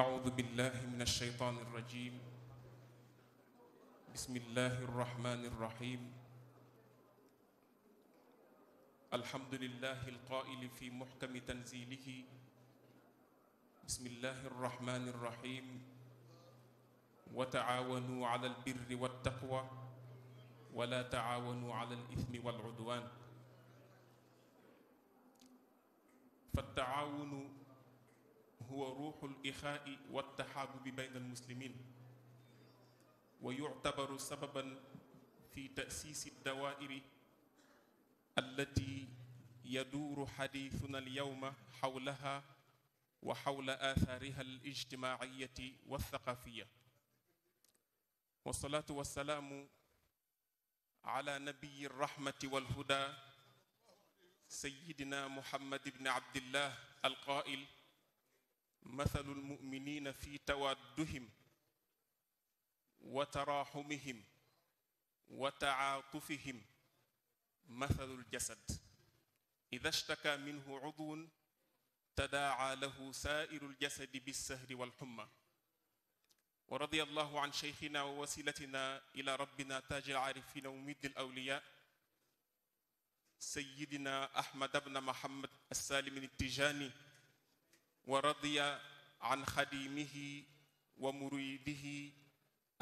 أعوذ بالله من الشيطان الرجيم. بسم الله الرحمن الرحيم. الحمد لله القائل في محكم تنزيله: بسم الله الرحمن الرحيم. وتعاونوا على البر والتقوى ولا تعاونوا على الإثم والعدوان. فالتعاون هو روح الإخاء والتحابب بين المسلمين، ويعتبر سببا في تأسيس الدوائر التي يدور حديثنا اليوم حولها وحول آثارها الاجتماعية والثقافية. والصلاة والسلام على نبي الرحمة والهدى سيدنا محمد بن عبد الله القائل: مثل المؤمنين في توادهم وتراحمهم وتعاطفهم مثل الجسد إذا اشتكى منه عضو تداعى له سائر الجسد بالسهر والحمى. ورضي الله عن شيخنا ووسيلتنا إلى ربنا تاج العارفين وممد الأولياء سيدنا أحمد بن محمد السالم التجاني، ورضي عن خديمه ومريده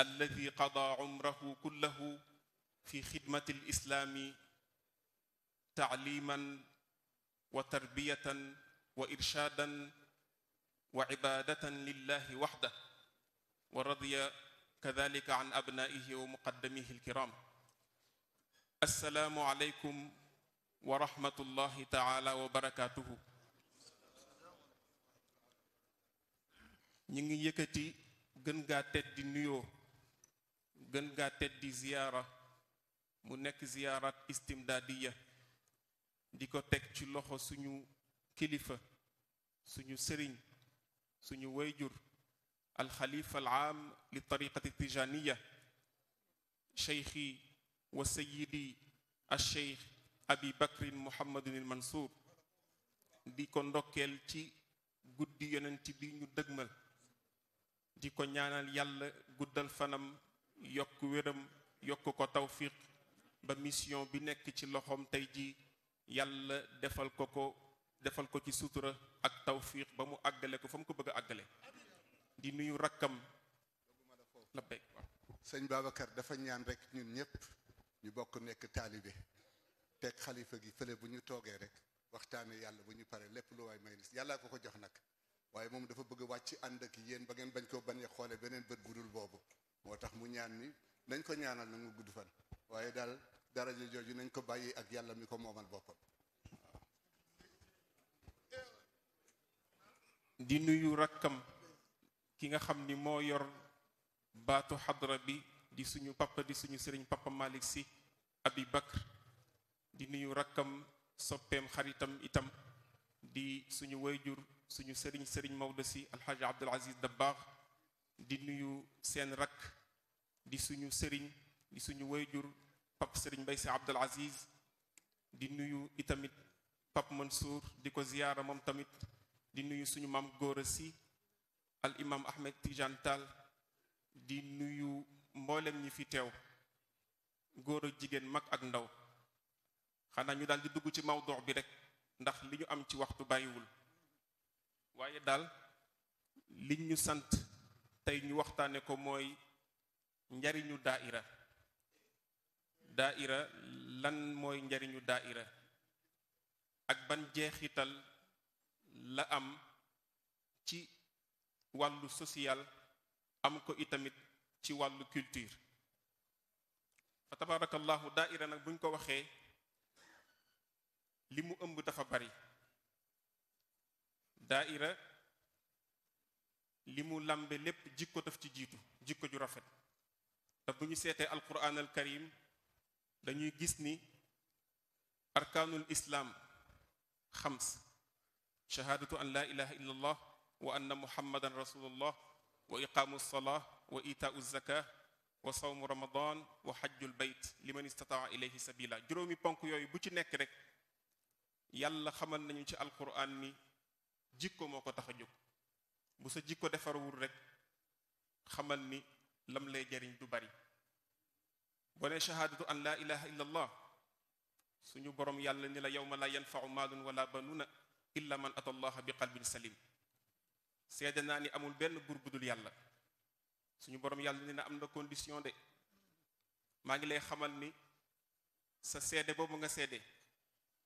الذي قضى عمره كله في خدمة الإسلام تعليما وتربية وإرشادا وعبادة لله وحده. ورضي كذلك عن أبنائه ومقدميه الكرام. السلام عليكم ورحمة الله تعالى وبركاته. ñi ngi yëkkati gën gaa teddi nuyoo, gën gaa teddi ziyaara, mu nekk ziyaarat istimdaadiya, di ko teg ci loxo suñu kilifa, suñu sëriñ, suñu wayjur alxalifa alaam li tariqati tijaniya cheikhi wa sayidi alcheikh abi bakrin muhammadun il mansour, di ko ndokkeel ci guddi yonent bi ñu dëgmal, di ko ñaanal yàlla guddal fanam, yokk wéram, yokk ko tawfiq ba mission bi nekk ci loxoom tey ji yàlla defal ko ci sutura ak tawfiq ba mu àggale ko fa mu ko bëgg a àggale. di nuyu rakkam la béy. sëñ Babacar dafa ñaan rek ñun ñëpp ñu bokk nekk taalibe, teg xalifa gi fële bu ñu toogee rek waxtaane yàlla bu ñu paree lépp lu waay may nis yàllaa ko jox nag, waaye moom dafa bëgg a wàcc ànd ak yéen ba ngeen bañ ko bañ a xoole beneen bët bu dul boobu. moo tax mu ñaan ni nañ ko ñaanal nag mu gudd fan, waaye daal daraja jooju nañ ko bàyyi ak yàlla mi ko moomal boppam. di nuyu rakkam ki nga xam ni moo yor baatu xadra bi, di suñu papa, di suñu sëriñ papa Malick Sy Abi Bakr. di nuyu rakkam soppeem xaritam itam di suñu wayjur suñu sëriñ Maodo Sy alxaaji Abdul Aziz Dabbaax. di nuyu seen rakk di suñu sëriñ di suñu wayjur pap sëriñ Mbay Sy Abdul Aziz. di nuyu itamit pap Mansour, di ko ziyaara moom tamit. di nuyu suñu maam Góora Sy al imam Ahmed Tidiane Tall. di nuyu mboolem ñi fi teew, góor ak jigéen, mag ak ndaw. xanaa ñu daal di dugg ci mawduu bi rek ndax li ñu am ci waxtu bàyyiwul, waaye daal liñ ñu sant tey ñu waxtaane ko mooy njariñu daaira. daaira lan mooy njariñu daaira ak ban jeexital la am ci wàllu social, am ko itamit ci wàllu culture. fa tabarakallahu daaira nag buñ ko waxee li mu ëmb dafa bari. daaira li mu lambe lépp jikko daf ci jiitu, jikko ju rafet. te bu ñu seetee alquran al karim dañuy gis ni arkaanul islaam xams: shahaadatu an la ilaha illa allah wa anna muhammadan rasulullah wa iqaamu salaa wa itaau zaka wa sawmu ramadan wa xajjul bayt liman istataa ilayhi sabila. juróomi ponk yooyu bu ci nekk rek yàlla xamal nañu ci alquran ni jikko moo ko tax a jóg. bu sa jikko defarwul rek xamal ni lam lay jariñ du bari boo ne shahaadatu an laa ilaha illa allah suñu borom yàlla ni la yawma la yanfau maalun wala banuna illa man ata allaha bi qalbin salim seede naa ni amul benn buur budul yàlla suñu borom yàlla ni na am na condition de maa ngi lay xamal ni sa seede boobu nga seede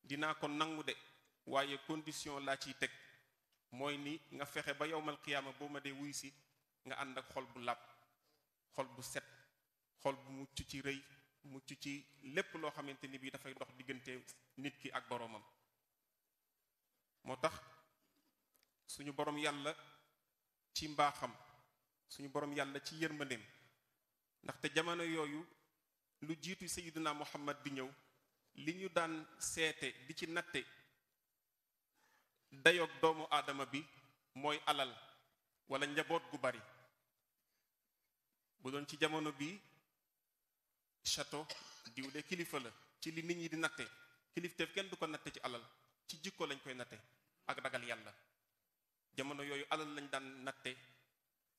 dinaa ko nangu de waaye condition laa ciy teg mooy ni nga fexe ba yowmal qiyaama boo ma dee wuy si nga ànd ak xol bu làpp xol bu set xol bu mucc ci rëy mucc ci lépp loo xamante ni bii dafay dox diggante nit ki ak boroomam moo tax suñu borom yàlla ci mbaaxam suñu borom yàlla ci yërmandeem ndaxte jamono yooyu lu jiitu sayyidina muhammad di ñëw li ñu daan seete di ci natte dayoog doomu aadama bi mooy alal wala njaboot gu bari bu doon ci jamono bi château diw de kilifa la ci li nit ñi di natte kilifteef kenn du ko natte ci alal ci jikko lañ koy natte ak ragal yàlla jamono yooyu alal lañ daan natte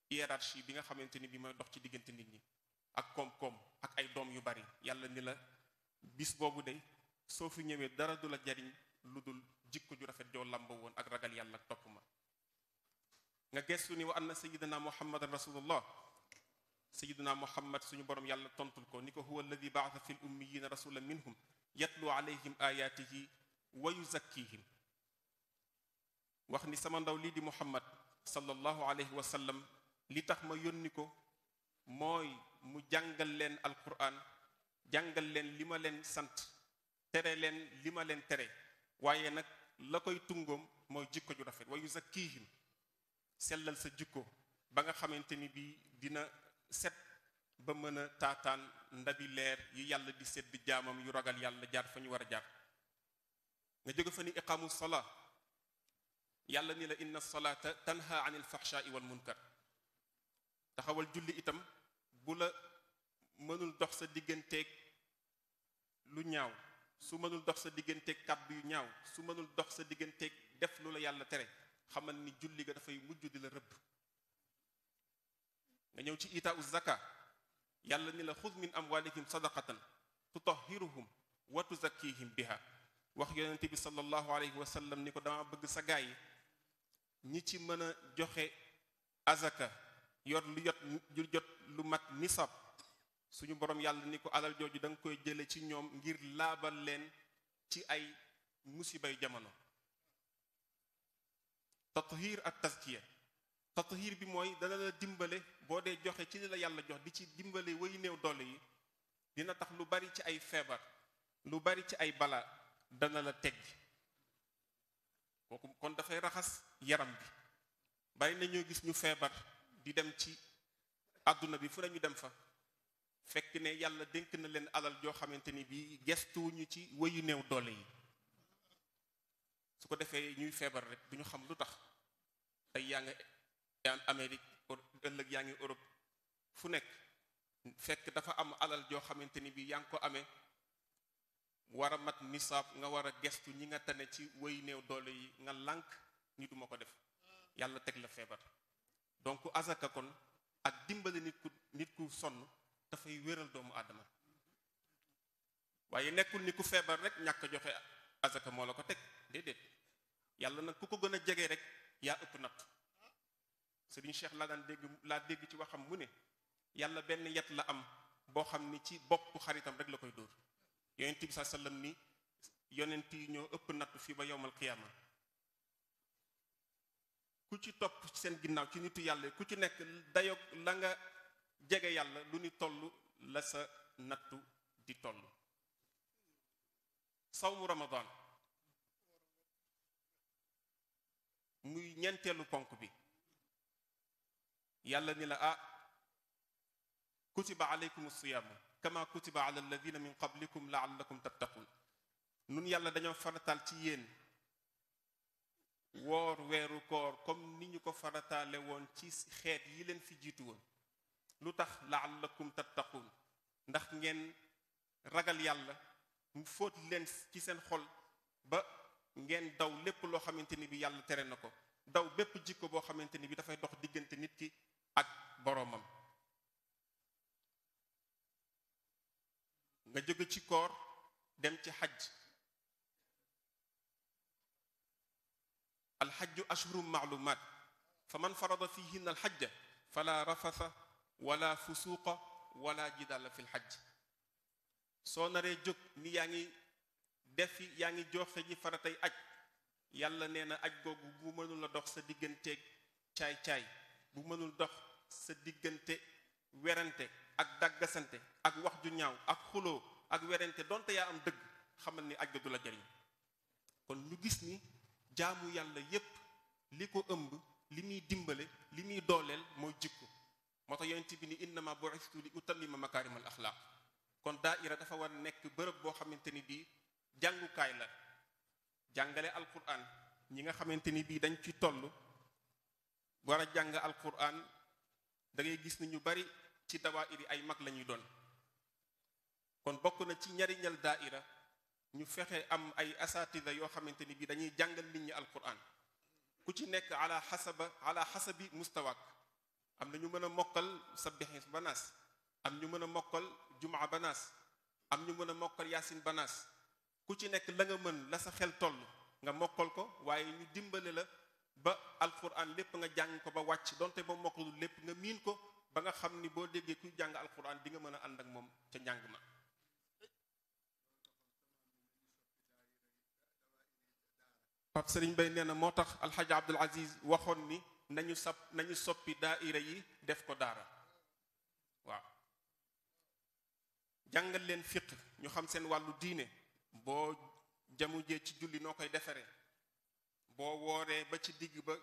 hiérarchie bi nga xamante ni bi mooy dox ci diggante nit ñi ak koom-koom ak ay doom yu bari yàlla ni la bis boobu de soo fi ñëwee dara du la jariñ lu dul jikko ju rafet joo làmba woon ak ragal yàlla ak topp ma nga gestu ni wa anna sayyidina muhammadan rasulullah sayyidina muhammad suñu borom yàlla tontul ko ni ko huwa alladi ba'atha fil ummiyina rasulan minhum yatlu alayhim ayatihi wa yuzakkihim wax ni sama ndaw lii di muhammad sallallahu alayhi wa sallam li tax ma yónni ko mooy mu jàngal leen alquran jàngal leen li ma leen sant tere leen li ma leen tere waaye nag la koy tungoom mooy jikko ju rafet wa yuzakkihim sellal sa jikko ba nga xamante ni bii dina set ba mën a taataan ndabi leer yi yàlla di sedd jaamam yu ragal yàlla jaar fa ñu war a jaar nga jóge fa ni iqaamu salaa yàlla ni la inna salaata tanha anil fahshaai wal munkar taxawal julli itam bu la mënul dox sa digganteeg lu ñaaw su mënul dox sa digganteeg kàddu yu ñaaw su mënul dox sa digganteeg def lu la yàlla tere xamal ni julli ga dafay mujj di la rëbb nga ñëw ci itaau zaka yàlla ni la xud min amwalihim sadaqatan tutahhiruhum wa tuzakkihim biha wax yonente bi sallallahu alayhi wa sallam ni ko dama bëgg sa gaay yi ñi ci mën a joxe azaka yor lu jot lu mat nisab suñu borom yàlla ni ko alal jooju da nga koy jële ci ñoom ngir laabal leen ci ay musibay jamono tathir ak tazkiya tathir bi mooy dana la dimbale boo dee joxe ci li la yàlla jox di ci dimbale way néew doole yi dina tax lu bari ci ay feebar lu bari ci ay bala dana la teggi kooku kon dafay raxas yaram bi bari na ñoo gis ñu feebar di dem ci àdduna bi fu nañu dem fa fekk ne yàlla dénk na leen alal joo xamante ni bii gestuwuñu ci wayu néew doole yi su ko defee ñuy feebar rek duñu xam lu tax tey yaa nga Amérique ëllëg yaa ngi Europe fu nekk fekk dafa am alal joo xamante ni bii yaa ngi ko amee war a mat nisaab nga war a gestu ñi nga tane ci wayu néew doole yi nga lànk ni duma ko def yàlla teg la feebar donc azaka kon ak dimbali nit ku sonn dafay wéral doomu aadama waaye nekkul ni ku feebar rek ñàkk joxe azaka moo la ko teg déedéet yàlla nag ku ko gën a jege rek yaa ëpp natt Serigne Cheikh laa dégg ci waxam mu ne yàlla benn yet la am boo xam ni ci bopp xaritam rek la koy dóor yonent bi saa sallam ni yonent yi ñoo ëpp natt fii ba yowmal qiyaama ku ci topp ci seen ginnaaw ci nitu yàlla ku ci nekk dayoog la nga jege yàlla lu ni toll la sa nattu di toll sawmu ramadan muy ñeenteelu ponk bi yàlla ni la kutiba alaykum siyaamu kama kutiba ala alladina min qablikum laallakum tattaqun nun yàlla dañoo farataal ci yéen woor weeru koor comme ni ñu ko farataale woon ci xeet yi leen fi jiitu woon lu tax laallakum tattaqun ndax ngeen ragal yàlla mu fóot leen ci seen xol ba ngeen daw lépp loo xamante ni bi yàlla tere na ko daw bépp jikko boo xamante ni bi dafay dox diggante nit ki ak boroomam. nga jóge ci koor dem ci xaj. alxajju ashhurum maalumaat fa man farada fihinna alxajja fala rafasa wala fusuqa wala jidala fi lxajj. soo naree jóg ni yaa ngi defi yaa ngi joxe ji faratay aj, yàlla nee na aj googu bu mënul a dox sa digganteeg caay-caay, bu mënul dox sa diggante werante ak daggasante ak wax ju ñaaw ak xuloo ak werante donte yaa am dëgg, xamal ni aj ga du la jariñ. kon ñu gis ni jaamu yàlla yépp li ko ëmb, li muy dimbale, li muy dooleel mooy jikko. moo tax yonent bi ni innama bu'istu li utammima makaarimal axlaaq. kon daaira dafa war a nekk bërëb boo xamante ni bii jàngukaay la, jàngale alquran. ñi nga xamante ni bii dañ ci toll war a jàng alquran, da ngay gis ni ñu bari ci dawaayir yi ay mag la ñuy doon. kon bokk na ci njariñal daaira ñu fexe am ay asatida yoo xamante ni bii dañuy jàngal nit ñi alquran, ku ci nekk ala xasabi mustawaak. am na ñu mën a mokkal sabbixis banaas, am ñu mën a mokkal jumaa banaas, am ñu mën a mokkal yaasin banaas. ku ci nekk la nga mën, la sa xel toll nga mokkal ko, waaye ñu dimbale la ba alquran lépp nga jàng ko ba wàcc, donte ba mokkalul lépp nga miin ko ba nga xam ni boo déggee kuy jàng alquran di nga mën a ànd ak moom ca njàng ma. Pape Serigne Bay nee na moo tax alxaaji Abdul Aziz waxoon ni nañu soppi daaira yi def ko daara. waaw jàngal leen fiq, ñu xam seen wàllu diine. boo jamujee ci julli noo koy defaree, boo wooree ba ci digg ba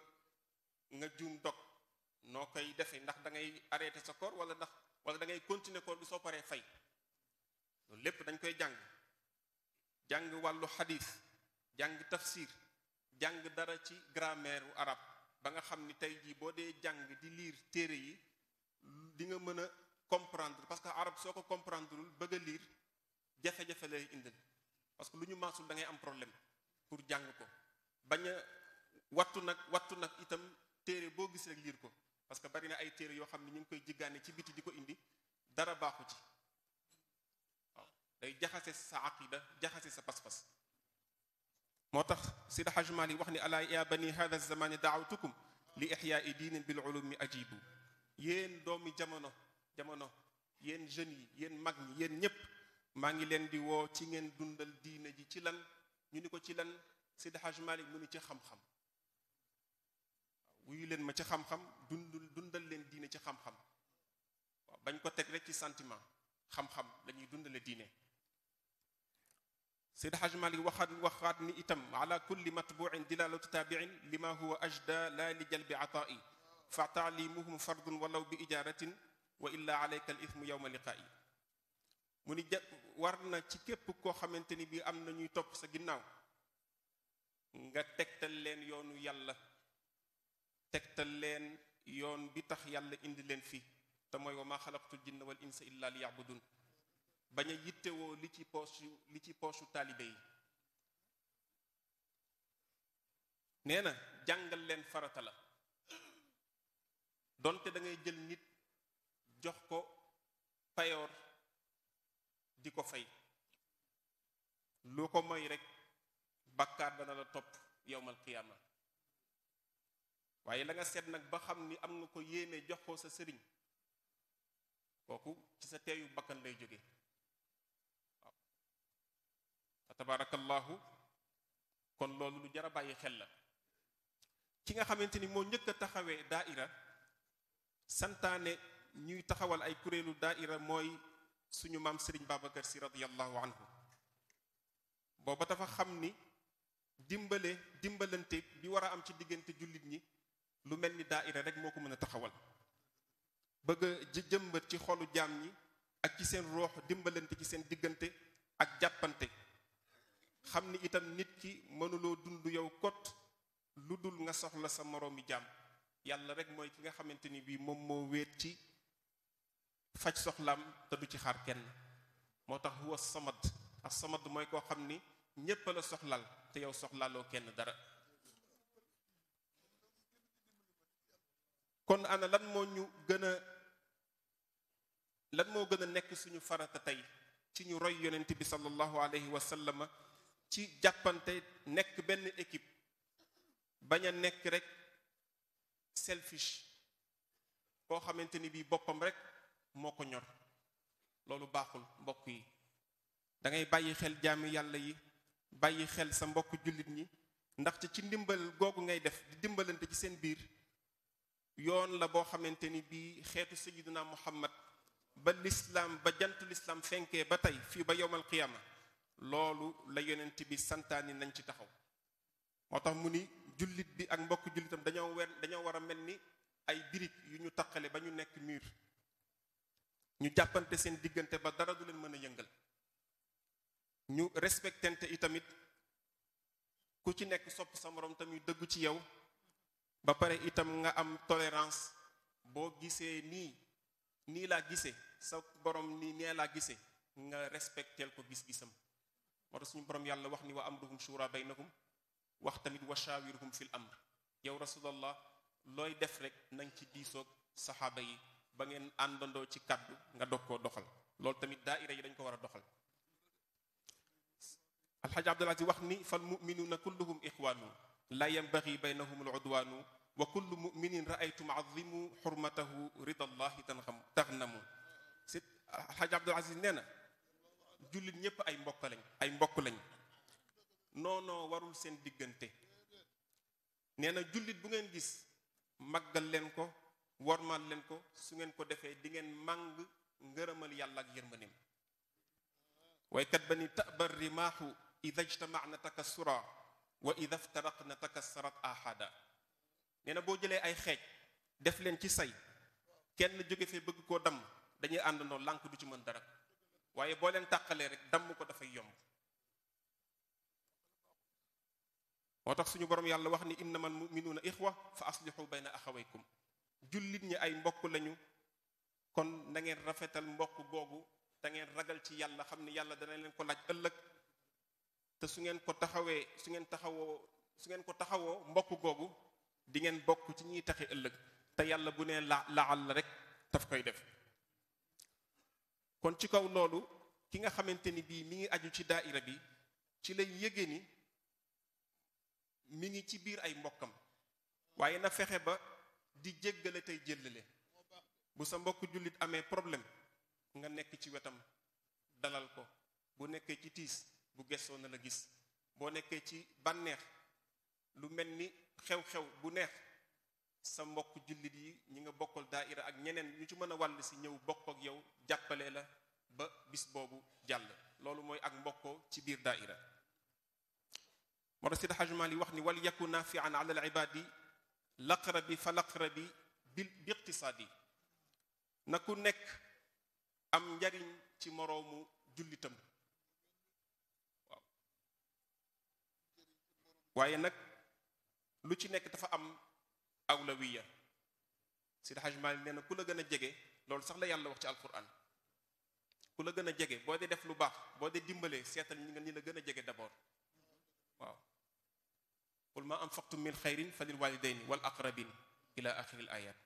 nga juum dog noo koy defee, ndax da ngay arrêté sa koor wala da ngay continuer koor bi soo paree fay. loolu lépp dañ koy jàng wàllu xadis, jàng tafsir, jàng dara ci grammaire u arab ba nga xam ni tey jii boo dee jàng di lire téere yi di nga mën a comprendre, parce que arab soo ko comprendreul bëgg a lire jafe-jafe lay indil. parce que lu ñu maasul da ngay am problème pour jàng ko. bañ a wattu nag itam téere boo gis rek liir ko, parce que bari na ay téere yoo xam ne ñu ngi koy jiggaane ci biti di ko indi, dara baaxu ci. waaw day jaxase sa aqida, jaxase sa pas-pas. moo tax Seydi Hajji Maalik wax ni alaa ya bani hada zamani daawtukum li ihyaai diinin bil ulumi ajibu. yéen doomi jamono yéen jeunes yi, yéen mag ñi, yéen ñépp maa ngi leen di woo ci ngeen dundal diine ji. ci lan? ñu ni ko ci lan? Seydi Hajji Maalik mu ni ci xam-xam. wuyu leen ma ci xam-xam, dundal leen diine ci xam-xam. waaw bañ ko teg rek ci sentiment, xam-xam lañuy dundale diine. Seydi Hajji Maalik waxaat ni itam ala kulli matbuin dilalatu taabiin lima huwa ajda la li jalbi ataa'i fa taalimuhum fardun walaw bi ijaratin wa illa alayka al ithmu yawma liqaa'i. mu ni war na ci képp koo xamante ni bii am na ñuy topp sa ginnaaw nga tegtal leen yoonu yàlla, tegtal leen yoon bi tax yàlla indi leen fii, te mooy wa maa xalaqtul jinna wal insa illa li yabudun. bañ a yittewoo li ci poosu taalibe yi. nee na jàngal leen farata la, donte da ngay jël nit jox ko payoor di ko fay, lu ko moy rek bàkkaar dana la topp yowmal qiyaama. waaye la nga seet nag ba xam ni am nga ko yéene jox ko sa sëriñ, kooku ci sa teeyu bakkan lay jóge. waaw fa tabarakallahu. kon loolu lu jar a bàyyi xel la. ki nga xamante ni moo njëkk a taxawee daaira, santaane ñuy taxawal ay kuréelu daaira, mooy suñu maam Serigne Babacar Sy radiyallahu anhu. booba dafa xam ni dimbalante bi war a am ci diggante jullit ñi, lu mel ni daaira rek moo ko mën a taxawal. bëgg a jëmbat ci xolu jaam ñi ak ci seen roox dimbalante ci seen diggante ak jàppante. xam ni itam nit ki mënuloo dund yow kot lu dul nga soxla sa moroomi jaam. yàlla rek mooy ki nga xamante ni bii moom moo wéet ci faj soxlaam te du ci xaar kenn. moo tax huwa samad. ak samad mooy koo xam ni ñépp la soxlaal te yow soxlaaloo kenn dara. kon ana lan moo gën a nekk suñu farata tey ci ñu roy yonent bi sallallahu alayhi wa sallam ci jàppante nekk benn équipe bañ a nekk rek selfish koo xamante ni bii boppam rek moo ko ñor. loolu baaxul mbokk yi, da ngay bàyyi xel jaami yàlla yi, bàyyi xel sa mbokk jullit ñi, ndaxte ci ndimbal googu ngay def di dimbalante ci seen biir yoon la boo xamante ni bii xeetu sayyidina Muhammad ba lislaam ba jantu lislaam fenkee ba tey fii ba yowmal qiyaama loolu la yonent bi santaani nañ ci taxaw. moo tax mu ni jullit bi ak mbokk jullitam dañoo war a mel ni ay birig yu ñu taqale ba ñu nekk mur, ñu jàppante seen diggante ba dara du leen mën a yëngal, ñu respectante itamit, ku ci nekk sopp sa morom tamit dëggu ci yow, ba pare itam nga am tolérance. boo gisee nii laa gisee sa borom nee laa gisee nga respecteel ko gis-gisam. moo tax suñu borom yàlla wax ni wa amruhum shura baynakum, wax tamit wa shawirhum fil amr. yow rasulallah looy def rek nañ ci diisoog saxaaba yi ba ngeen àndandoo ci kàddu nga dog koo doxal. loolu tamit daaira yi dañ ko war a doxal. alxaaj Abdul Aziz wax ni fal muminuuna kulluhum ixwaanu la yanbagi baynahum al udwaanu wa kullu muminin raaytum azimu xurmatahu ridallahi taxnamu. si alxaaj Abdul Aziz nee na jullit ñépp ay mbokk lañ noonoo warul seen diggante. nee na jullit bu ngeen gis màggal leen ko, wormaal leen ko, su ngeen ko defee di ngeen màng ngërëmal yàlla ak yërmaneem. waykat ba ni tabar rimaaxu ida ijtamacna takassura wa ida ftaraqna takassarat ahada. nee na boo jëlee ay xeej def leen ci say, kenn jóge fee bëgg koo damm, dañuy àndandoo lànk du ci mën dara, waaye boo leen tàqalee rek damm ko dafay yomb. moo tax suñu borom yàlla wax ni innamal muminuuna ixwa fa aslihu bayna axawaykum. jullit ñi ay mbokk lañu, kon na ngeen rafetal mbokk googu, te ngeen ragal ci yàlla, xam ni yàlla dana leen ko laaj ëllëg. te su ngeen ko taxawoo mbokk googu di ngeen bokk ci ñiy taxe ëllëg, te yàlla bu nee laal rek daf koy def. kon ci kaw loolu ki nga xamante ni bii mi ngi aju ci daaira bi ci lay yëge ni mi ngi ci biir ay mbokkam, waaye na fexe ba di jéggale tey jéllale. bu sa mbokk jullit amee problème nga nekk ci wetam dalal ko, bu nekkee ci tiis bu gessoo na la gis, boo nekkee ci bànneex lu mel ni xew-xew bu neex, sa mbokk jullit yi ñi nga bokkal daaira ak ñeneen ñu ci mën a wàll si ñëw bokk ak yow jàppale la ba bis boobu jàll. loolu mooy ak mbokkoo ci biir daaira. moo tax Seydi Hajji Maalik wax ni wal yaku nafian ala al ibadi laqrabi fa laqrabi bi iqtisaadi. na ku nekk am njariñ ci moroomu jullitam. waaw waaye nag lu ci nekk dafa am awlawiya. Seydi Hajji Maalik nee na ku la gën a jege, loolu sax la yàlla wax ci alquran, ku la gën a jege boo dee def lu baax, boo dee dimbalee, seetal ñi la gën a jege d'abord. waaw qul ma anfaqtum min xayrin fa lil walidayni wal aqrabin ila axiril ayat.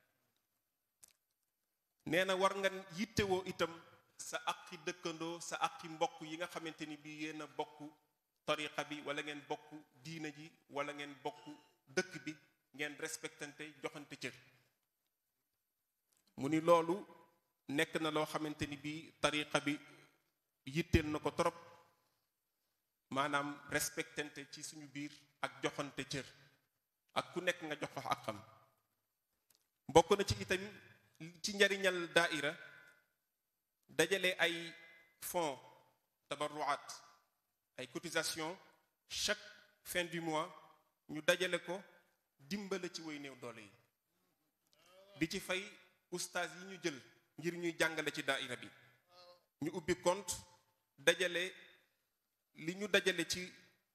nee na war nga yittewoo itam sa aqi dëkkandoo, sa aqi mbokk yi nga xamante ni bii yéen a bokk tariqa bi, wala ngeen bokk diina ji, wala ngeen bokk dëkk bi, ngeen respectante, joxante cër. mu ni loolu nekk na loo xamante ni bii tariqa bi yitteel na ko trop, maanaam respectante ci suñu biir ak joxante cër, ak ku nekk nga jox ko àqam. bokk na ci itam ci njariñal daaira dajale ay fonds tabarruat, ay cotisation chaque fin du mois ñu dajale ko dimbale ci way néew doole yi, di ci fay ustaas yi ñu jël ngir ñuy jàngale ci daaira bi. ñu ubbi compte dajale li ñu dajale ci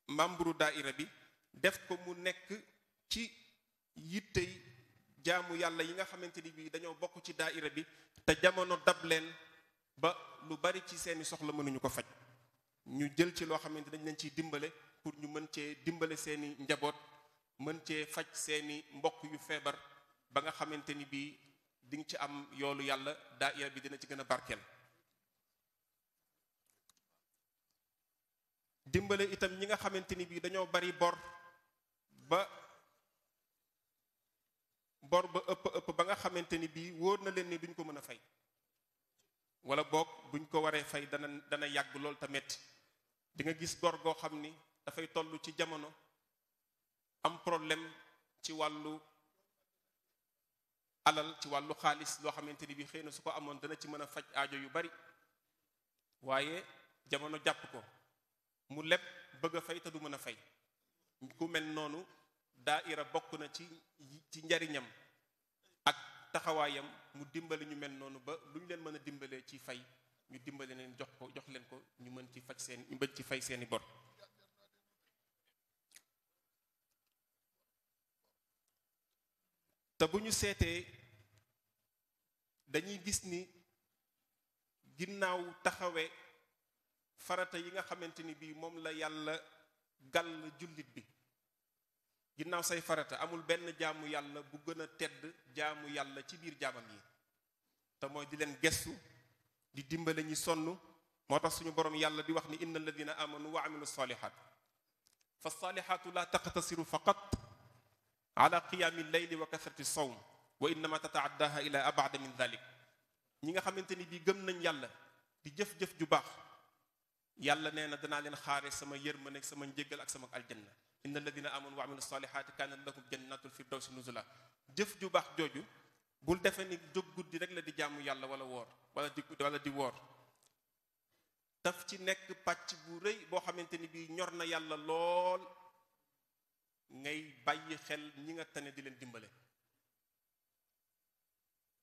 membre daaira bi def ko mu nekk ci yittey jaamu yàlla yi nga xamante ni bii dañoo bokk ci daaira bi te jamono dab leen ba lu bari ci seeni soxla mënuñu ko faj. ñu jël ci loo xamante dañ leen ciy dimbale pour ñu mën cee dimbale seeni njaboot, mën cee faj seeni mbokk yu feebar, ba nga xamante ni bii di nga ci am yoolu yàlla daayira bi dina ci gën a barkeel. dimbale itam ñi nga xamante ni bii dañoo bari bor ba ëpp ba nga xamante ni bii wóor na leen ni duñ ko mën a fay wala boog buñ ko waree fay dana yàgg lool te metti di nga gis gor goo xam ni dafay toll ci jamono am problème ci wàllu alal ci wàllu xaalis loo xamante ni bii xëy na su ko amoon dana ci mën a faj aajo yu bari waaye jamono jàpp ko mu leb bëgg a fay te du mën a fay. ku mel noonu daaira bokk na ci njariñam ak taxawaayam mu dimbali ñu mel noonu ba lu ñu leen mën a dimbalee ci fay ñu dimbali leen jox leen ko ñu mën ci fay seeni bor. te bu ñu seetee dañuy gis ni ginnaaw taxawe farata yi nga xamante ni bii moom la yàlla gàll jullit bi ginnaaw say farata amul benn jaamu yàlla bu gën a tedd jaamu yàlla ci biir jaamam yi te mooy di leen gestu di dimbale ñi sonn moo tax suñu borom yàlla di wax ni inna alladina amanu wa amilu salihat fa salihatu la taqtasiru faqat ala qiyaami leyli wa kasrati sawm wa innama tataaddaha ila abada min dalik ñi nga xamante ni bii gëm nañ yàlla di jëf-jëf ju baax yàlla nee na danaa leen xaare sama yërmande sama njéggal ak sama aljanna inna alladina amanu wa amilu salihati kanat lahum jannatul firdawsi nuzula jëf ju baax jooju bul defe ni jóg guddi rek la di jaamu yàlla wala woor wala di woor daf ci nekk pàcc bu rëy boo xamante ni bii ñor na yàlla lool ngay bàyyi xel ñi nga tane di leen dimbale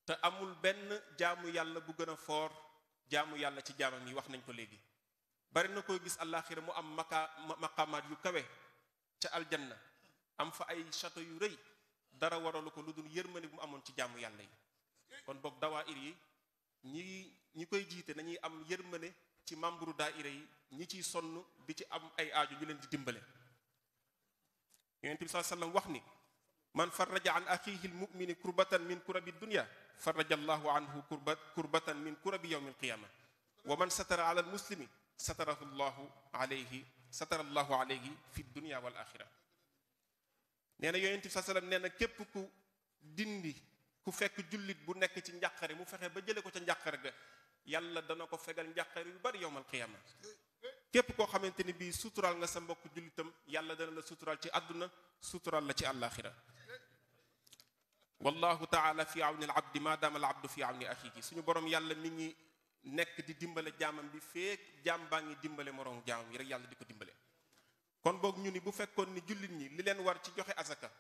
te amul benn jaamu yàlla bu gën a foor jaamu yàlla ci jaamam yi wax nañ ko léegi bari na koy gis àllaaxira mu am maqaamaat yu kawe ca aljanna am fa ay château yu rëy dara waralu ko lu dul yërmande bu mu amoon ci jaamu yàlla yi kon boog dawaayir yi ñi koy jiite nañuy am yërmande ci membre daayira yi ñi ciy sonn di ci am ay aaju ñu leen di dimbale yonent bi sallallahu alayhi wasallam wax ni man farraja an axiihi almumini kurbatan min kurabi dunya farraja allahu anhu kurbatan min kurabi yawmi alqiyama wa man satara ala almuslimi satara allahu alayhi fi dunya wal axira nee na yonent bi sallallahu alayhi wasallam nee na képp ku dindi ku fekk jullit bu nekk ci njàqare mu fexe ba jële ko ca njàqare ga yàlla dana ko fegal njàqare yu bari yawmal qiyama képp koo xamante ni bii suturaal nga sa mbokk jullitam yàlla dana la suturaal ci àdduna suturaal la ci àllaaxira wallahu taala fi awni al abdi ma dama al abdu fi awni axihi suñu borom yàlla mi ngi nekk di dimbale jaamam bi feek jaam baa ngi dimbale moroomu jaamam yi rek yàlla di ko dimbale kon boog ñu ni bu fekkoon ni jullit ñi li leen war ci joxe azaka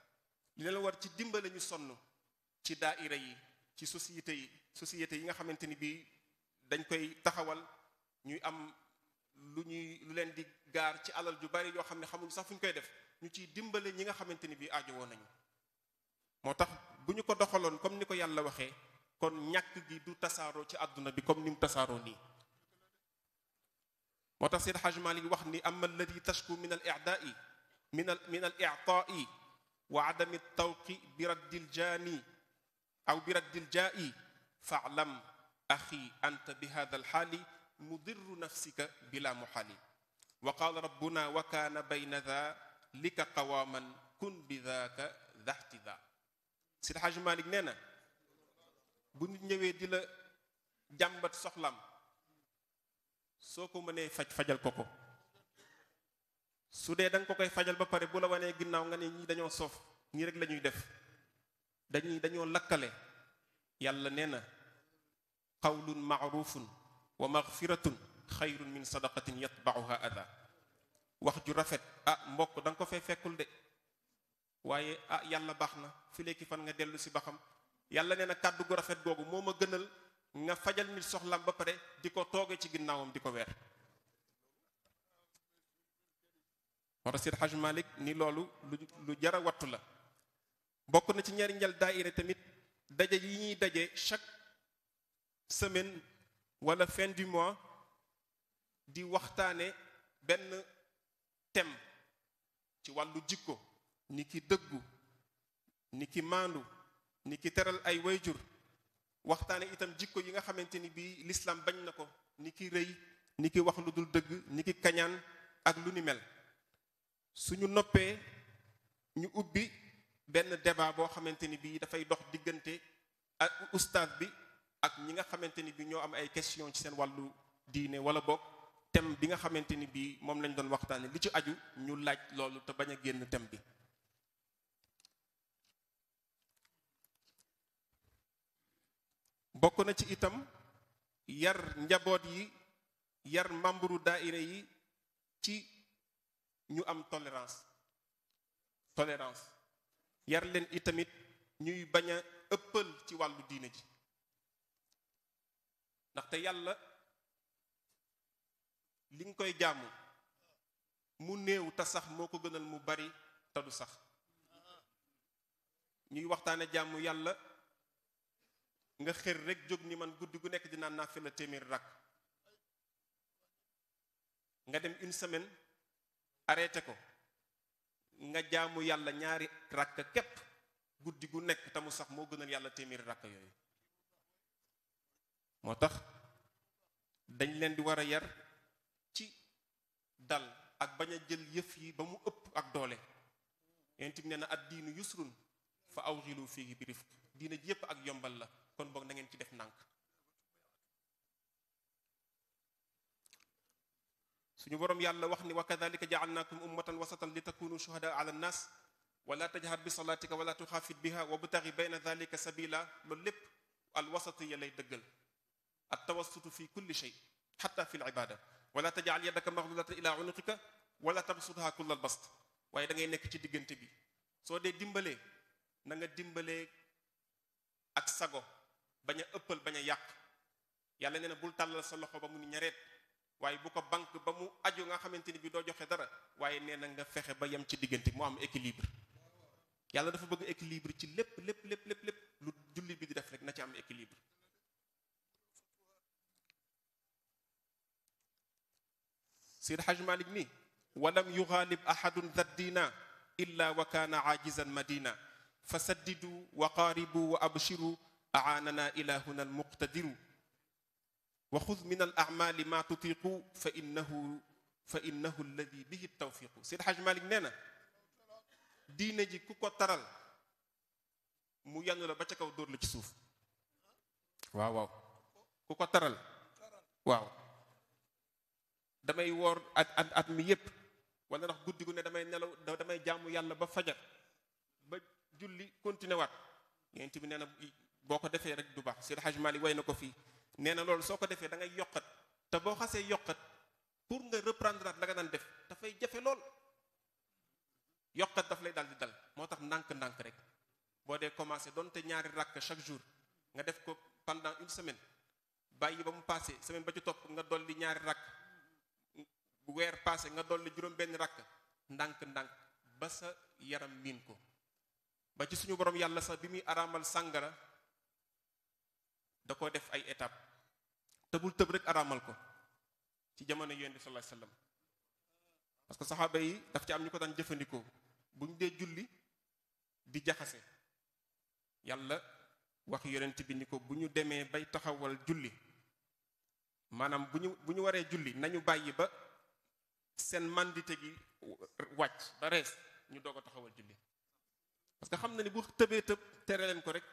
li leen war ci dimbale ñu sonn ci daaira yi ci société yi nga xamante ni bii dañ koy taxawal ñuy am lu leen di gaar ci alal ju bari yoo xam ne xamuñ sax fu ñu koy def ñu ciy dimbale ñi nga xamante ni bii aajo woon nañu moo tax bu ñu ko doxaloon comme ni ko yàlla waxee kon ñàkk gi du tasaaroo ci àdduna bi comme ni mu tasaaroo nii moo tax Seydi Hajj Maalik wax ni amma alladi tashku min al i'daai min al i'taai wa adami tawqi bi raddil jaani aw bi raddil jaa'i fa'lam axi anta bi hada alxaali mudirru nafsika bila muxaali wa qaala rabbuna wa kaana bayna dhalika qawaaman kun bi daaka dahtida Seydi Hajj Maalik nee na bu nit ñëwee di la jàmbat soxlam soo ko mënee fajal ko su dee da nga ko koy fajal ba pare bu la wanee ginnaaw nga ne ñii dañoo soof ñii rek la ñuy def dañoo lakkale yàlla nee na qawlun ma'rufun wa maghfiratun xayrun min sadaqatin yatba'uha adha wax ju rafet mbokk da nga ko fay fekkul de waaye yàlla baax na fi léegi fan nga dellu si ba xam yàlla nee na kàddu gu rafet googu moo ma gënal nga fajal nit soxlam ba pare di ko tooge ci ginnaawam di ko weer moo tax Seydi Hajj Malik ni loolu lu jara wattu la bokk na ci njariñal daayira tamit daje yi ñuy daje chaque semaine wala fin du mois di waxtaane benn thème ci wàllu jikko ni ki dëggu ni ki maandu ni ki teral ay wayjur waxtaane itam jikko yi nga xamante ni bii l'islam bañ na ko ni ki rëy ni ki wax lu dul dëgg ni ki kañaan ak lu ni mel suñu noppee ñu ubbi benn débat boo xamante ni bii dafay dox diggante ak ustaas bi ak ñi nga xamante ni bii ñoo am ay question ci seen wàllu diine wala boog thème bi nga xamante ni bii moom lañ doon waxtaane li ci aju ñu laaj loolu te bañ a génn thème bi bokk na ci itam yar njaboot yi yar membre daaira yi ci ñu am tolérance yar leen itamit ñuy bañ a ëppal ci wàllu diine ji ndaxte yàlla li nga koy jaamu mu néew te sax moo ko gënal mu bari te du sax ñuy waxtaane jaamu yàlla nga xër rek jóg ni man guddi gu nekk dinaa naafila téeméer rakk nga dem une semaine arrêté ko nga jaamu yàlla ñaari rakk képp guddi gu nekk te mu sax moo gënal yàlla téeméeri rakk yooyu moo tax dañ leen di war a yar ci dal ak bañ a jël yëf yi ba mu ëpp ak doole yonent bi nee na ad diinu yusrun fa awxilu fiihi bi rifq diina ji yëpp ak yombal la kon boog na ngeen ci def nànk suñu boroom yàlla wax ni wa kadhalika ja'alnakum ummatan wasatan li takunu shuhada ala nnas wala tajhar bi salatika wala tuxaafit biha wabtaghi bayna dhalika sabila loolu lépp al wasatiya lay dëggal at tawassutu fi kulli shay hatta fi al ibada wala taj'al yadaka maghlulatan ila unuqika wala tabsutha kull al bast waaye da ngay nekk ci diggante bi soo dee dimbalee na nga dimbalee ak sago bañ a ëppal bañ a yàq yàlla nee na bul tàllal sa loxo ba mu ni ñareet waaye bu ko banque ba mu aju nga xamante ni bi doo joxe dara waaye nee na nga fexe ba yem ci diggante mu am équilibre yàlla dafa bëgg équilibre ci lépp lu jullit bi di def rek na ci am équilibre Seydi Hajj Malik ni walam yuxaalib ahadun daddina illa wa kaana aajizan madina fa saddidu wa qaaribu wa abshiru aanana ilahuna almuqtadiru wa xud min al amali ma tutiqu fa innahu alladi bihi tawfiqu Seydi Hajj Malik nee na diine ji ku ko taral mu yanu la ba ca kaw dóor la ci suuf waaw ku ko taral waaw damay woor at mi yépp wala ndax guddi gu ne damay nelaw damay jaamu yàlla ba fajar ba julli continué waat yonent bi nee na boo ko defee rek du baax Seydi Hajj Malik way na ko fii nee na loolu soo ko defee da ngay yokkat te boo xasee yokkat pour nga reprendre la nga daan def dafay jafe lool yokkat daf lay daal di dal moo tax ndànk-ndànk rek boo dee commencé donte ñaari rakk chaque jour nga def ko pendant une semaine bàyyi ba mu passé semaine ba ci topp nga dolli ñaari rakk weer passé nga dolli juróom benn rakk ndànk-ndànk ba sa yaram miin ko ba ci suñu borom yàlla sax bi muy araamal sàngara da ko def ay étape tëbul tëb rek araamal ko ci jamono yonent bi sallallahu alayhi wasallam parce que saxaaba yi daf ci am ñu ko daan jëfandikoo bu ñu dee julli di jaxase yàlla wax yonent bi ni ko bu ñu demee bay taxawal julli maanaam bu ñu waree julli nañu bàyyi ba seen mandité gi wàcc ba rees ñu doog a taxawal julli parce que xam na ni bu tëbee tëb tere leen ko rek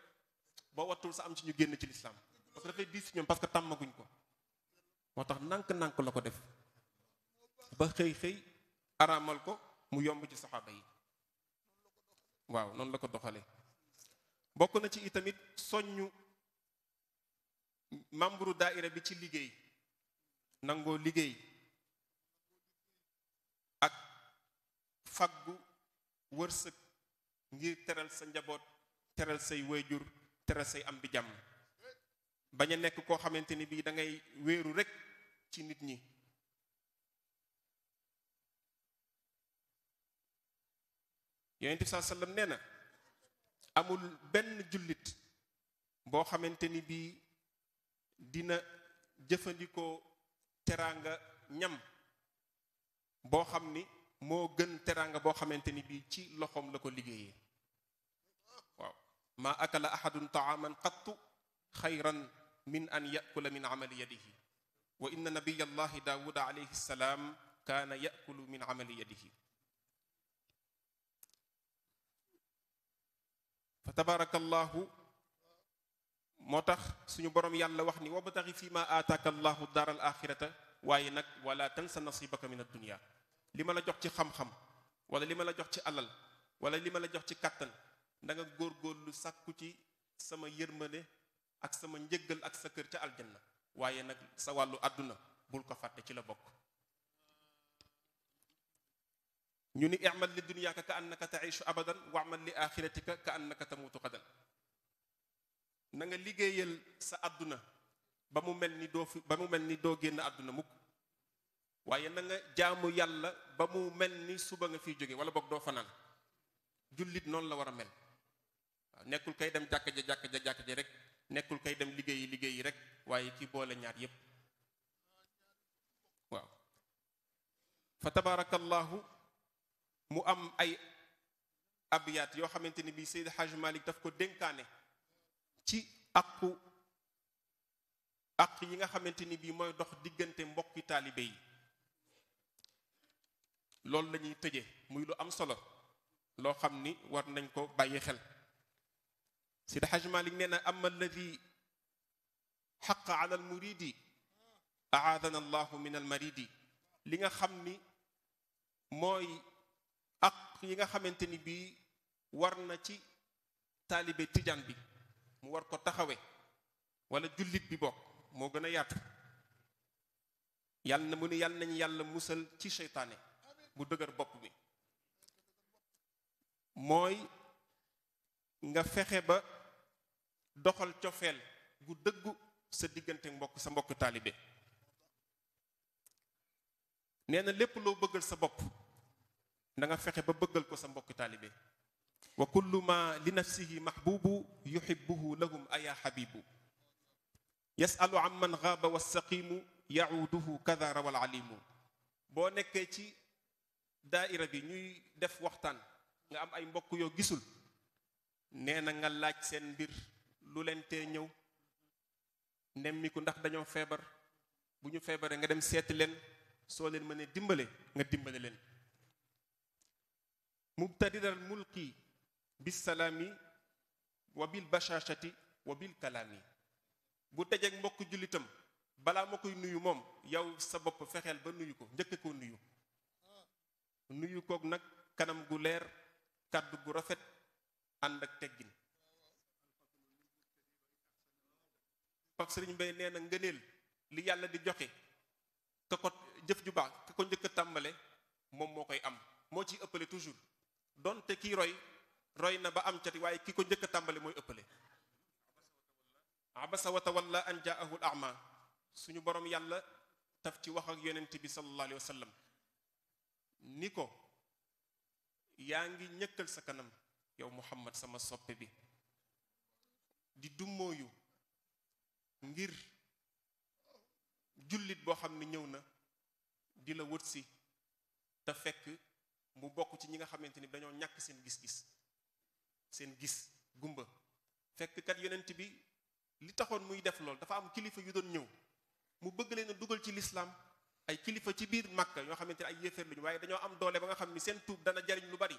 boo wattul sa am ci ñu génn ci lislaam parce que dafay diis ci ñoom parce que tàmmaguñ ko moo tax nànk-nànk la ko def ba xëy araamal ko mu yomb ci saxaaba yi waaw noonu la ko doxalee bokk na ci itamit soññu membre daaira bi ci liggéey nangoo liggéey ak faggu wërsëg ngir teral sa njaboot teral say wayjur teral say am bi jàmm bañ a nekk koo xamante ni bii da ngay wéeru rek ci nit ñi yonent bi sallallahu alayhi wasallam nee na amul benn jullit boo xamante ni bii dina jëfandikoo teraanga ñam boo xam ni moo gën teraanga boo xamante ni bii ci loxoom la ko liggéeyee waaw ma akala ahadun taaman qattu xayran min an yakula min amali yadihi wa inna nabiya allahi daawuda alayhi salaam kaana yakulu min amali yadihi fa tabaraka allahu moo tax suñu borom yàlla wax ni wabtaxi fi ma aataaka allahu daar al axirata waaye nag wala tansa nasibaka min addunia li ma la jox ci xam-xam wala li ma la jox ci alal wala li ma la jox ci kàttan da nga góorgóorlu sàkku ci sama yërmande ak sama njëggal ak sa kër ca aljanna waaye nag sa wàllu àdduna bul ko fàtte ci la bokk ñu ni i'mal li dunyaaka ka annaka taishu abadan wa amal li axiratika ka annaka tamuutu gadan na nga liggéeyal sa àdduna ba mu mel ni doo génn àdduna mukk waaye na nga jaamu yàlla ba mu mel ni suba nga fiy jóge wala boog doo fanaan jullit noonu la war a mel waaw nekkul kay dem jàkka ja rek nekkul kay dem liggéeyi rek waaye ki boole ñaar yépp waaw fa tabarakallahu mu am ay abyaat yoo xamante ni bii Seydi Hajj Malik daf ko dénkaane ci àq yi nga xamante ni bii mooy dox diggante mbokki taalibe yi loolu la ñuy tëje muy lu am solo loo xam ni war nañ ko bàyyi xel Seydi Hajj Malik nee na amma alladi xaqa ala almuridi aadana allahu min almaridi li nga xam ni mooy ak yi nga xamante ni bii war na ci taalibe tijaan bi mu war ko taxawe wala jullit bi bokk moo gën a yaatu yàlla na mu ni yàlla nañ yàlla musal ci seytaane bu dëgër bopp bi mooy nga fexe ba doxal cofeel gu dëggu sa diggante sa mbokk taalibe nee na lépp loo bëggal sa bopp na nga fexe ba bëggal ko sa mbokk taalibe wa kullu ma li nafsihi mahbubu yuhibbuhu lahum aya habibu yasalu an man gaaba wasaqimu yauduhu kadara wal alimu boo nekkee ci daaira bi ñuy def waxtaan nga am ay mbokk yoo gisul nee na nga laaj seen mbir lu leen tee ñëw nemmiku ndax dañoo feebar bu ñu feebaree nga dem seeti leen soo leen mënee dimbale nga dimbale leen mubtadiral mulki bisalaami wa bil bashashati wa bil kalaami bu tejeeg mbokk jullitam balaa ma koy nuyu moom yow sa bopp fexeel ba nuyu ko njëkk koo nuyu koog nag kanam gu leer kàddu gu rafet ànd ak teggin Pape Serigne Mbaye nee na ngëneel li yàlla di joxe ka ko jëf ju baax ka ko njëkk a tàmbale moom moo koy am moo ciy ëppale toujours donte kii roy na ba am cati waaye ki ko njëkk a tàmbale mooy ëppale abasa wa tawalla an jaahu al a'ma suñu borom yàlla taf ci wax ak yonent bi sallallahu alayhi wa sallam ni ko yaa ngi ñëkkal sa kanam yow Muhammad sama soppe bi di dummóoyu ngir jullit boo xam ne ñëw na di la wët si te fekk mu bokk ci ñi nga xamante ni dañoo ñàkk seen gis-gis seen gis gumba fekk kat yonent bi li taxoon muy def lool dafa am kilifa yu doon ñëw mu bëgg leen a dugal ci lislaam ay kilifa ci biir Makka yoo xamante ne ay yéeféer lañu waaye dañoo am doole ba nga xam ni seen tuub dana jariñ lu bari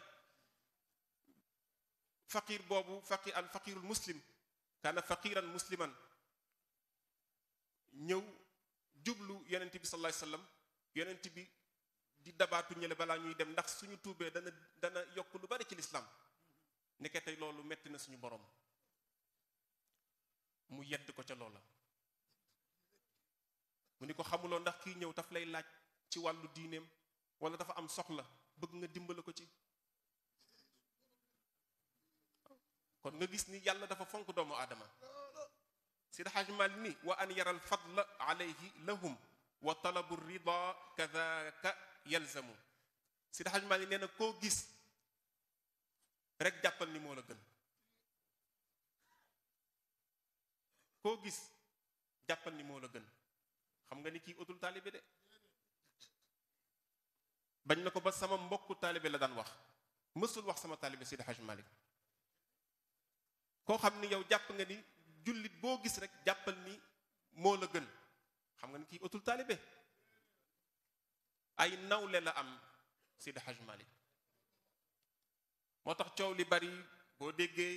faqir boobu al faqirul muslim kaana faqiran musliman ñëw jublu yonent bi sallallahu alayhi wasallam yonent bi di dabaatu ñële balaa ñuy dem ndax suñu tuubee dana yokk lu bari ci lislaam nekke tey loolu metti na suñu borom mu yedd ko ca loola mu ni ko xamuloo ndax kii ñëw daf lay laaj ci wàllu diineem wala dafa am soxla bëgg nga dimbale ko ci kon nga gis ni yàlla dafa fonk doomu aadama Seydi Hajji Maalik ni wa an yaral fadla alayhi lahum wa talabu rida kadaka yalzamu Seydi Hajji Maalik nee na koo gis rek jàppal ni moo la gën koo gis jàppal ni moo la gën xam nga ni kii utul taalibe de bañ na ko ba sama mbokku taalibe la daan wax mësul wax sama taalibe Seydi Hajji Maalik koo xam ni yow jàpp nga ni jullit boo gis rek jàppal ni moo la gën xam nga ni kii utul taalibe ay nawle la am Seydi Hajj Malick moo tax coow li bari boo déggee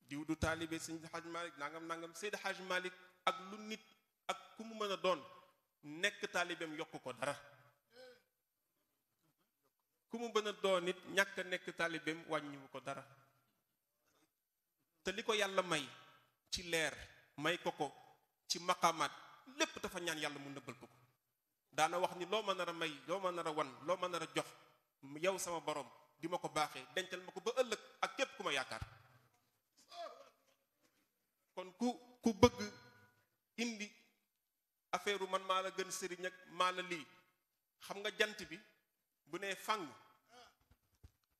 diw du taalibe Seydi Hajj Malick nangam Seydi Hajj Malick ak lu nit ak ku mu mën a doon nekk taalibeem yokku ko dara ku mu mën a doon nit ñàkk a nekk taalibeem wàññiwu ko dara te li ko yàlla may ci leer may ko ci maqaamaat lépp dafa ñaan yàlla mu nëbbal ko daana wax ni loo ma nar a may loo ma nar a wan loo ma nar a jox yow sama borom di ma ko baaxee dencal ma ko ba ëllëg ak képp ku ma yaakaar kon ku bëgg indi affaire man maa la gën sëriñ ak maa la lii xam nga jant bi bu nee fang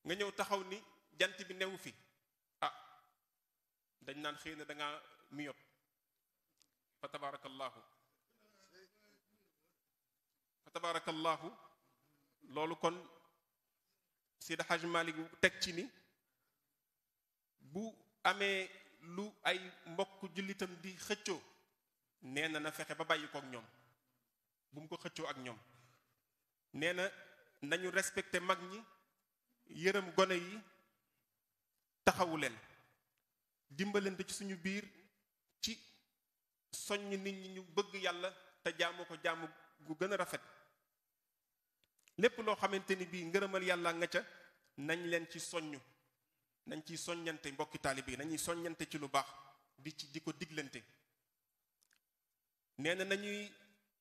nga ñëw taxaw ni jant bi newu fi ah dañ naan xëy na danga miyop fa tabarakallahu loolu kon Seydi Hajj Malick teg ci ni bu amee lu ay mbokk jullitam di xëccoo nee na fexe ba bàyyi ko ak ñoom bu mu ko xëccoo ak ñoom nee na nañu respecté mag ñi yërëm gone yi taxawu leen dimbalante ci suñu biir ci soññ nit ñi ñu bëgg yàlla te jaamu ko jaamu gu gën a rafet lépp loo xamante ni bii ngërëmal yàlla nga ca nañ leen ci soññ nañ ciy soññante mbokki taalibe yi nañuy soññante ci lu baax di ko diglante nee na nañuy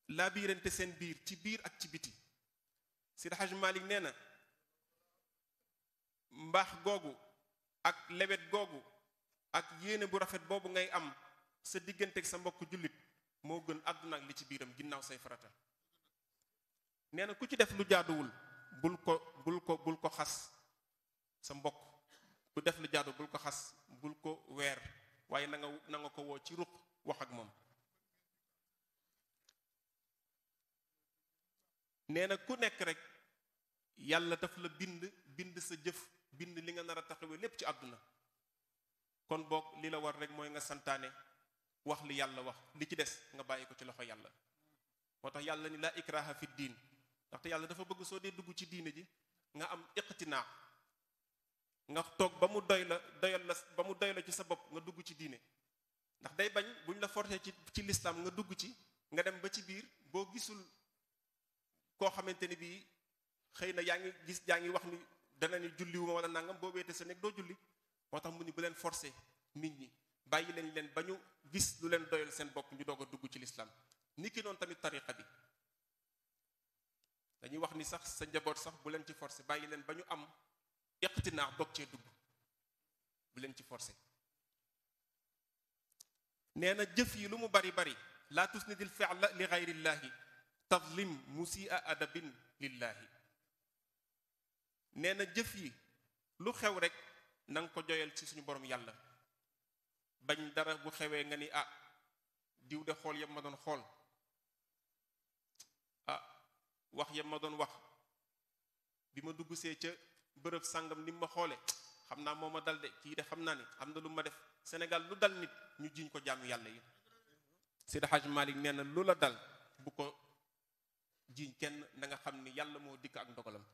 laabirante seen biir ci biir ak ci biti Seydi Hajj Malick nee na mbaax googu ak lewet googu ak yéene bu rafet boobu ngay am sa diggante ak sa mbokk jullit moo gën àdduna ak li ci biiram ginnaaw say farata nee na ku ci def lu jaaduwul bul ko xas sa mbokk ku def lu jaaduwul bul ko xas bul ko weer waaye na nga ko woo ci ruq wax ak moom nee na ku nekk rek yàlla daf la bind sa jëf bind li nga nar a taxawee lépp ci àdduna kon boog li la war rek mooy nga santaane wax li yàlla wax li ci des nga bàyyi ko ci loxo yàlla moo tax yàlla ni laa ikraha fi diin ndaxte yàlla dafa bëgg soo dee dugg ci diine ji nga am iqtinaa nga toog ba mu doy la ci sa bopp nga dugg ci diine ndax day bañ buñ la forcé ci lislaam nga dugg ci nga dem ba ci biir boo gisul koo xamante ni bii xëy na yaa ngi wax ni dana ni julliwuma wala nangam boo weete sa nekk doo julli moo tax mu ni bu leen forcé nit ñi bàyyi leen ba ñu gis lu leen doyal seen bopp ñu doog a dugg ci lislaam ni ki noonu tamit tariqa bi dañuy wax ni sax sa njaboot sax bu leen ci forcé bàyyi leen ba ñu am iqtinaa doog cee dugg bu leen ci forcé nee na jëf yi lu mu bari laa tusnidil fi'la li gayrillahi tadlim musi'a adabin lillahi nee na jëf yi lu xew rek na nga ko joyal ci suñu borom yàlla bañ dara bu xewee nga ni diw de xool yam ma doon xool wax yam ma doon wax bi ma dugg see ca bërëb sàngam ni ma xoole xam naa moo ma dal de kii de xam naa ni am na lu ma def Sénégal lu dal nit ñu jiñ ko jaamu yàlla yi Seydi Hajj Malick nee na lu la dal bu ko jiñ kenn na nga xam ni yàlla moo dikk ak ndogalam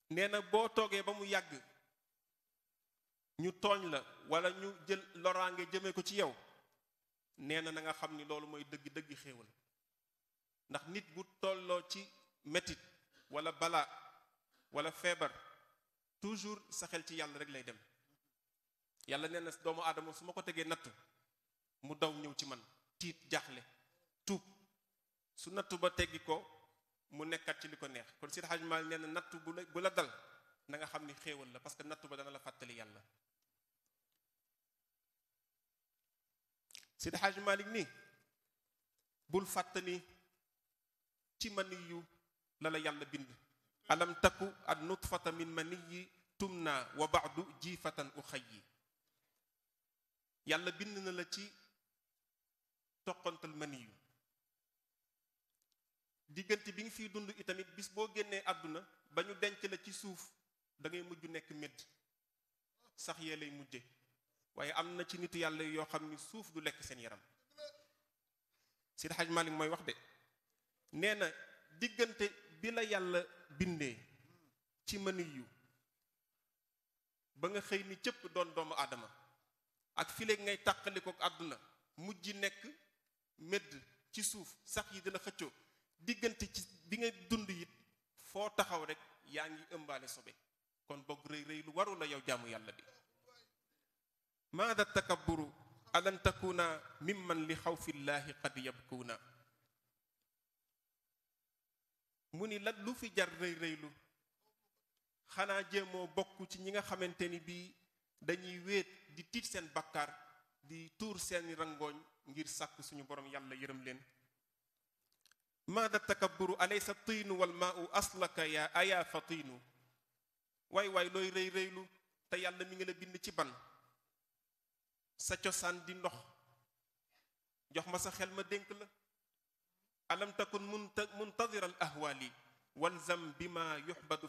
nee na boo toogee ba mu yàgg ñu tooñ la wala ñu jël loraange jëmee ko ci yow nee na nga xam ni loolu mooy dëgg xéewal ndax nit bu tolloo ci metit wala balaa wala feebar toujours sa xel ci yàlla rek lay dem yàlla nee na doomu aadama su ma ko tegee nattu mu daw ñëw ci man tiit jaaxle tuub su nattu ba teggi ko mu nekkat ci li ko neex kon Seydi Hajj Malick nee na nattu bu la dal na nga xam ni xéewal la parce que nattu ba dana la fàttali yàlla Seydi Hajj Malick nii bul fàttali ci maniyu la la yàlla bind alam taku ad nutfata min maniyi tumna wa ba'du jiifatan uxayyi yàlla bind na la ci toqantal maniyu diggante bi nga fiy dund itamit bis boo génnee àdduna ba ñu denc la ci suuf da ngay mujj nekk médd sax yee lay mujje waaye am na ci nitu yàlla yoo xam ni suuf du lekk seen yaram Seydi Hajji Maalik mooy wax de nee na diggante bi la yàlla bindee ci maniyu ba nga xëy ni cëpp doon doomu aadama ak fi léegi ngay tàqaliko ak àdduna mujj nekk médd ci suuf sax yi dina xëccoo diggante ci bi ngay dund it foo taxaw rek yaa ngi ëmbaale sobe kon boog rëy rëy lu waru la yow jaamu yàlla bi maada takabburu alan takuna mimman li xawfillaahi qad yabkuuna mu ni la lu fi jar rëy rëylu xanaa jéemoo bokk ci ñi nga xamante ni bii dañuy wéet di tiit seen bakkaar di tuur seeni rangooñ ngir sàkk suñu borom yàlla yërëm leen maada takabburu alaysa tiinu wal maau aslaka ya aya fatiinu waay waay looy rëy rëylu te yàlla mi ngi la bind ci ban sa cosaan di ndox jox ma sa xel ma dénk la alam takun muntadira al ahwaali walzam bima yuhmadu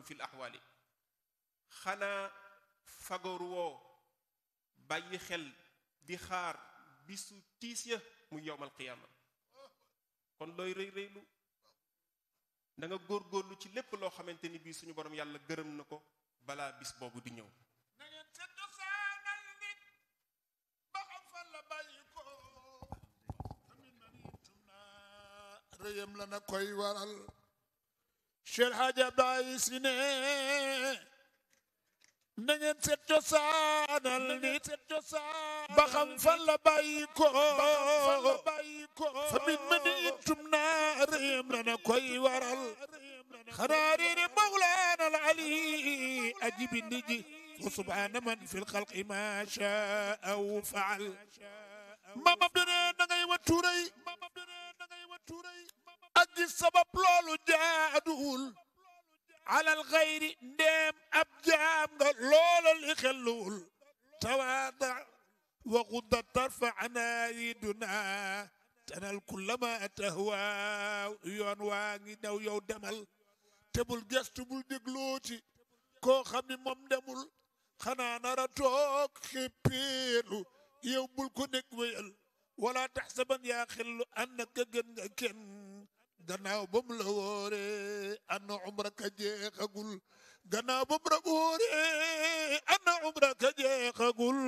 fi l ahwaali xanaa fagaru woo bàyyi xel di xaar bisu tiis ya mu yowmal qiyaama kon looy rëy rëylu da nga góorgóorlu ci lépp loo xamante ni bii suñu borom yàlla gërëm na ko balaa bis boobu di ñëw na ngeen seet cosaanal nit ba xam fan la bàyyi ko amin man itum na rëyam la na koy waral Cheikh Hadji Abdoulaye Sy ne na ngeen seet cosaanal nit ba xam fan la bàyyi ko fa min man itum na rëyam la na koy waral xanaa réere mawlaana al ali ajibi ndiji wa subhaana man fi lxalqi ma shaa wa faal mamam dene na ngay wattu rëy ak gi sabab loolu jaaduwul alal xayri ndeem ab jaam nga loola li xelluwul tawaada wa xudda tarfa anaayiduna tanal kullama tahwaa yoon waa ngi daw yow demal te bul gestu bul déglooti koo xam ni moom demul xanaa nara toog xippiilu yow bul ko nekk wéyal wala taxsaban yaa xellu annaka gën nga kenn gannaaw ba mu la wóore anna umraka jeexagul gannaaw ba mu la wóore anna umraka jeexagul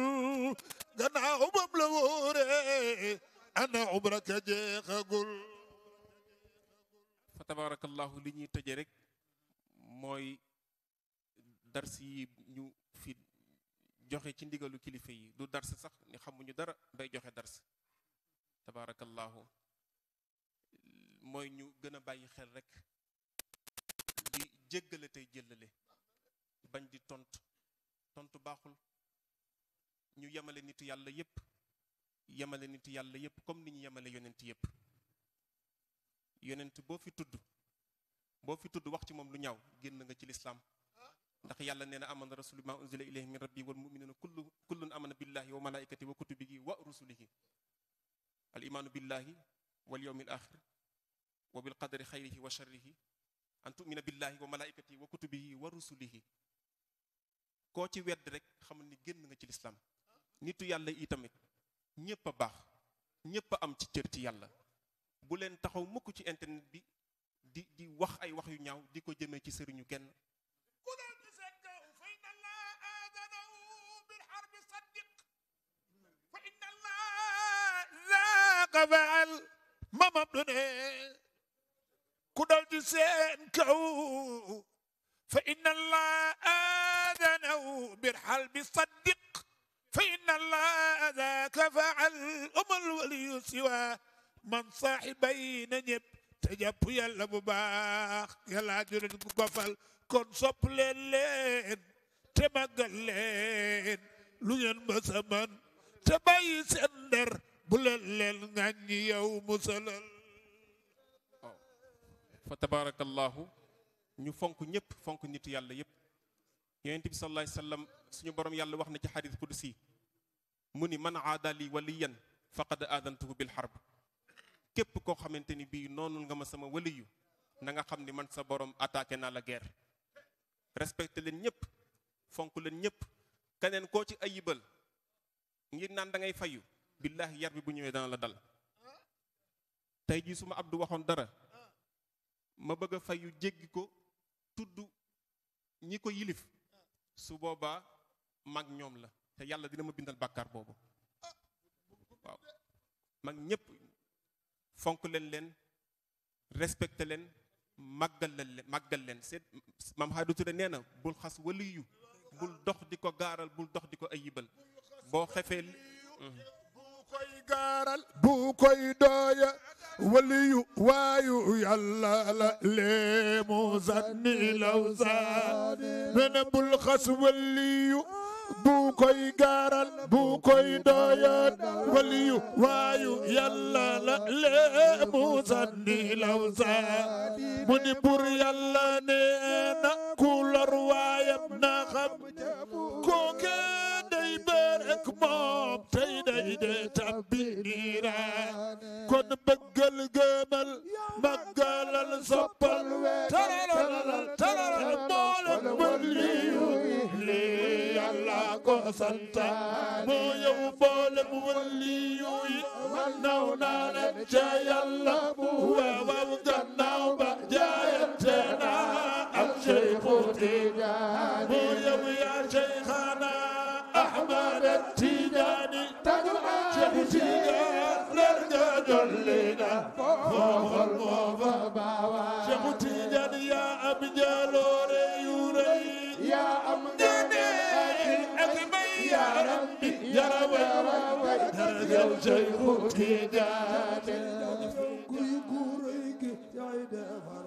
gannaaw ba mu la wóore anna umraka jeexagul fa tabarakallahu li ñuy tëje rek mooy dars yi ñu fi joxe ci ndigalu kilifa yi du dars sax ni xamuñu dara bay joxe dars tabarakallahu mooy ñu gën a bàyyi xel rek di jéggale tey jëllale bañ di tontu baaxul ñu yemale nitu yàlla yépp comme ni ñu yemale yonent yépp yonent boo fi tudd wax ci moom lu ñaaw génn nga ci lislaam ndax yàlla nee na amana rasulu ma unzila ilayhi min rabbi wal muminuna kullun amana billahi wa malaikati wa kutubihi wa rusulihi al imaanu billahi wal yawmil axir wa bil qadari xayrihi wa sharrihi an tumina billahi wa malaikatihi wa kutubihi wa rusulihi koo ci wedd rek xamal ni génn nga ci lislaam nitu yàlla yi tamit ñépp a baax ñépp a am ci cër ci yàlla bu leen taxaw mukk ci internet bi di wax ay wax yu ñaaw di ko jëmee ci sëriñu kenn faal mamam du ne ku dal di seen kaw fa inna allah aadanaw bir halbi saddiq fa inna allah daaka faal umal waliyu siwa man saaxibay na ñëpp te jàpp yàlla bu baax yàlla jurit ku gofal kon sopp leen te màggal leen lu ngeen mësa man te bàyyi seen der bu leen ŋàññi yow musalal fa tabarakallahu ñu fonk ñëpp fonk nitu yàlla yëpp yonent bi sallallahu alayhi wasallam suñu borom yàlla wax na ci xadis qudsi mu ni man aada li waliyan faqad aadantuhu bil harb képp koo xamante ni bii noonu nga ma sama waliyu na nga xam ni man sa borom attaqué naa la guerre respecté leen ñëpp fonk leen ñëpp keneen koo ci ayibal ngir naan da ngay fayu billaahi yar bi bu ñëwee dana la dal tey jii su ma Abdou waxoon dara ma bëgg a fayu jéggi ko tudd ñi ko yilif su boobaa mag ñoom la te yàlla dina ma bindal bàkkaar boobu waaw mag ñëpp fonk leen respecté leen màggal leen seet maam Xaadu Ture nee na bul xas waliyu bul dox di ko gaaral bul dox di ko ayibal boo xefee bu koy gaaral bu koy dooya waliyu waayu yàlla la leemu zanni law zaani mene bul xas waliyu bu koy gaaral bu koy dooya waliyu waayu yàlla la leemu zanni law zaani mu ni bur yàlla nee na ku lor waayam na xam kooke day bërek moom tey day dee tabbi niiraan kon bëggal gëmal màggalal soppal taralal mboolem waliyu lii yàlla ko santa moo yow mboolem waliyu yi naw naa leen ca yàlla waaw gannaaw ba jaayante naa ak Seexu Tijaan moo yow yaa Seyxana Ahmad Tijaani Seexu Tijaan leer nga dolli na xool moo fa baawa Seexu Tijaan yaa am jaloore yu rëy yaa am ngëneel ak may yaram bi yaraway darajaw Seexu Tijaan kuy guuray gi yaay defar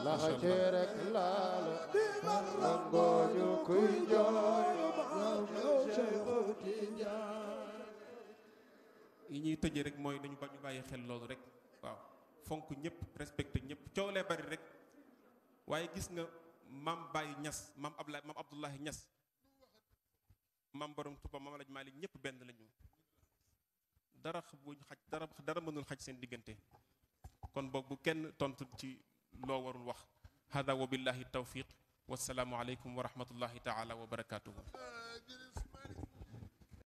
la ci rek laal ngooñu kuy jooy Seexu Tijaan yi ñuy tëjee rek mooy nañu ba ñu bàyyi xel loolu rek waaw fonk ñëpp respecté ñëpp coow lee bari rek waaye gis nga maam Baye Ñas maam Abdoulahi Ñas maam borom Tuuba maam Alaaji Maalik ñëpp benn lañu dara buñ xaj dara mënul xaj seen diggante kon boog bu kenn tontu ci loo warul wax hada wa billahi tawfiq wassalaamu aleykum wa rahmatullahi taala wa barakatuhu